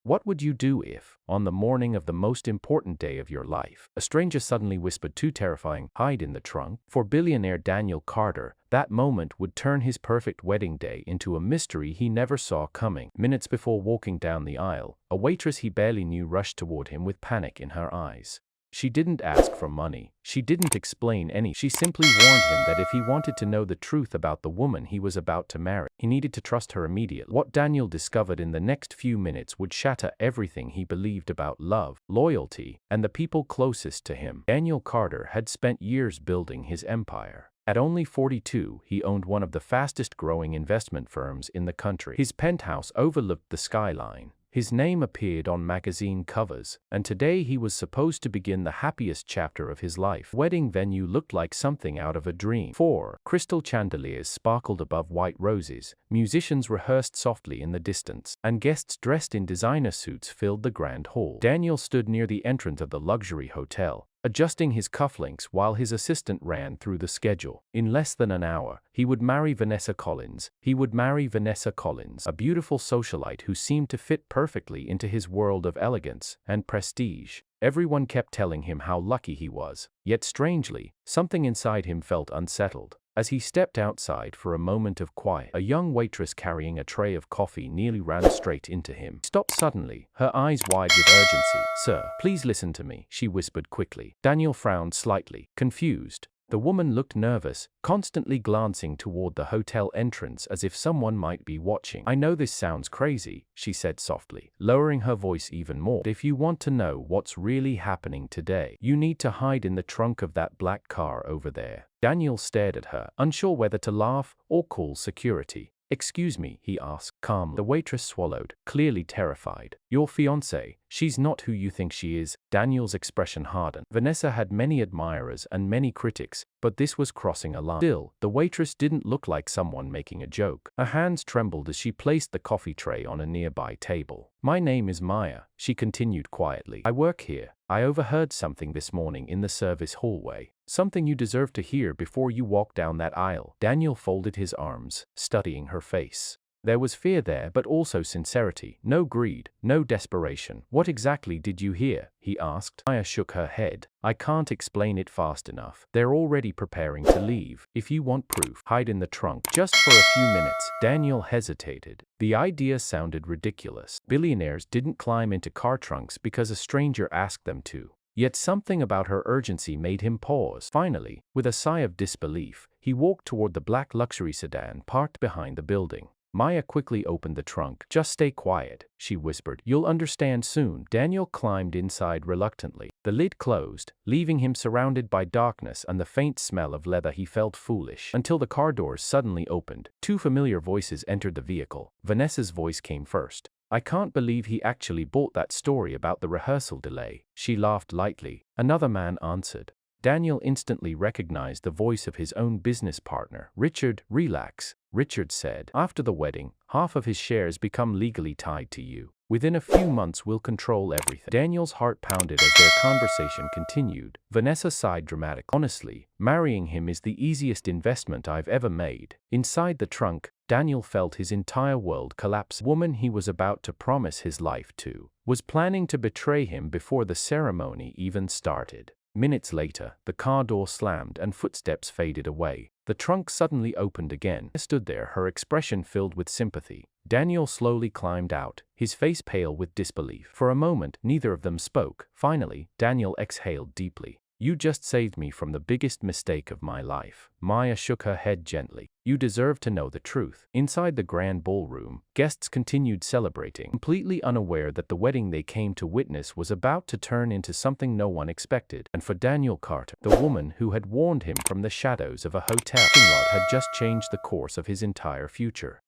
What would you do if, on the morning of the most important day of your life, a stranger suddenly whispered too terrifying, "Hide in the trunk"? For billionaire Daniel Carter, that moment would turn his perfect wedding day into a mystery he never saw coming. Minutes before walking down the aisle, a waitress he barely knew rushed toward him with panic in her eyes. She didn't ask for money. She didn't explain any. She simply warned him that if he wanted to know the truth about the woman he was about to marry, he needed to trust her immediately. What Daniel discovered in the next few minutes would shatter everything he believed about love, loyalty, and the people closest to him. Daniel Carter had spent years building his empire. At only 42, he owned one of the fastest-growing investment firms in the country. His penthouse overlooked the skyline. His name appeared on magazine covers, and today he was supposed to begin the happiest chapter of his life. The wedding venue looked like something out of a dream. 4 crystal chandeliers sparkled above white roses, musicians rehearsed softly in the distance, and guests dressed in designer suits filled the grand hall. Daniel stood near the entrance of the luxury hotel, adjusting his cufflinks while his assistant ran through the schedule. In less than an hour, he would marry Vanessa Collins. He would marry Vanessa Collins, a beautiful socialite who seemed to fit perfectly into his world of elegance and prestige. Everyone kept telling him how lucky he was, yet strangely, something inside him felt unsettled. As he stepped outside for a moment of quiet, a young waitress carrying a tray of coffee nearly ran straight into him. She stopped suddenly, her eyes wide with urgency. "Sir, please listen to me," she whispered quickly. Daniel frowned slightly, confused. The woman looked nervous, constantly glancing toward the hotel entrance as if someone might be watching. "I know this sounds crazy," she said softly, lowering her voice even more. "But if you want to know what's really happening today, you need to hide in the trunk of that black car over there." Daniel stared at her, unsure whether to laugh or call security. "Excuse me," he asked calmly. The waitress swallowed, clearly terrified. "Your fiancée, she's not who you think she is." Daniel's expression hardened. Vanessa had many admirers and many critics, but this was crossing a line. Still, the waitress didn't look like someone making a joke. Her hands trembled as she placed the coffee tray on a nearby table. "My name is Maya," she continued quietly. "I work here. I overheard something this morning in the service hallway. Something you deserve to hear before you walk down that aisle." Daniel folded his arms, studying her face. There was fear there, but also sincerity. No greed, no desperation. "What exactly did you hear?" he asked. Maya shook her head. "I can't explain it fast enough. They're already preparing to leave. If you want proof, hide in the trunk just for a few minutes." Daniel hesitated. The idea sounded ridiculous. Billionaires didn't climb into car trunks because a stranger asked them to. Yet something about her urgency made him pause. Finally, with a sigh of disbelief, he walked toward the black luxury sedan parked behind the building. Maya quickly opened the trunk. "Just stay quiet," she whispered. "You'll understand soon." Daniel climbed inside reluctantly. The lid closed, leaving him surrounded by darkness and the faint smell of leather. He felt foolish until the car doors suddenly opened. 2 familiar voices entered the vehicle. Vanessa's voice came first. "I can't believe he actually bought that story about the rehearsal delay." She laughed lightly. Another man answered. Daniel instantly recognized the voice of his own business partner. "Richard, relax," Richard said. "After the wedding, half of his shares become legally tied to you. Within a few months we'll control everything." Daniel's heart pounded as their conversation continued. Vanessa sighed dramatically. "Honestly, marrying him is the easiest investment I've ever made." Inside the trunk, Daniel felt his entire world collapse. The woman he was about to promise his life to was planning to betray him before the ceremony even started. Minutes later, the car door slammed and footsteps faded away. The trunk suddenly opened again. She stood there, her expression filled with sympathy. Daniel slowly climbed out, his face pale with disbelief. For a moment, neither of them spoke. Finally, Daniel exhaled deeply. "You just saved me from the biggest mistake of my life." Maya shook her head gently. "You deserve to know the truth." Inside the grand ballroom, guests continued celebrating, completely unaware that the wedding they came to witness was about to turn into something no one expected. And for Daniel Carter, the woman who had warned him from the shadows of a hotel parking lot had just changed the course of his entire future.